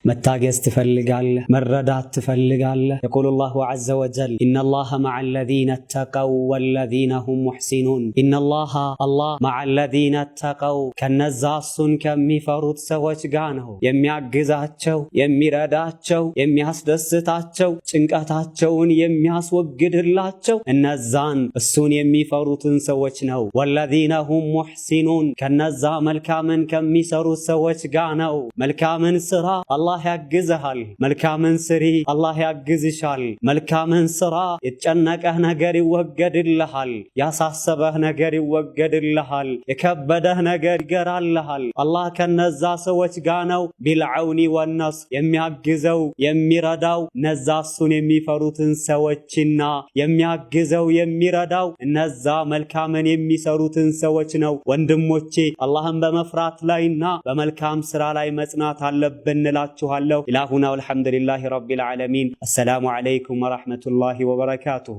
መታገስ ትፈልጋለህ መረዳት ትፈልጋለህ يقول الله عز وجل إن الله مع الذين اتقوا والذين هم محسنون إن الله مع الذين اتقوا ከነዛሱን ከሚፈሩት ሰዎች ጋር ነው የሚያግዛቸው የሚረዳቸው የሚያስደስታቸው ጭንቀታቸውን የሚያስወግድላቸው እነዛን እሱን የሚፈሩትን ሰዎች ነው والذين هم محسنون ከነዛ መልካምን ከሚሰሩት ሰዎች ጋር ነው መልካምን ስራ አላህ ያግዝሃል መልካምን ስሪ አላህ ያግዝሻል መልካምን ስራ የተጨነቀህ ነገር ይወገድልሃል ያሳሰበህ ነገር ይወገድልሃል የከበደህ ነገር ይገራልሃል አላህ ከነዛ ሰዎች ጋር ነው ቢልዓውኒ ወነስ የሚያግዘው የሚረዳው ነዛሱን የሚፈሩትን ሰዎችና የሚያግዘው የሚረዳው እነዛ መልካምን የሚሰሩትን ሰዎች ነው ወንድሞቼ አላህን በመፍራት ላይና በመልካም ስራ ላይ መጽናት አለብን እላችኋለሁ ኢላሁና ወልሐምዱሊላሂ ረቢል ዓለሚን አሰላሙ አለይኩም ወራህመቱላሂ ወበረካቱሁ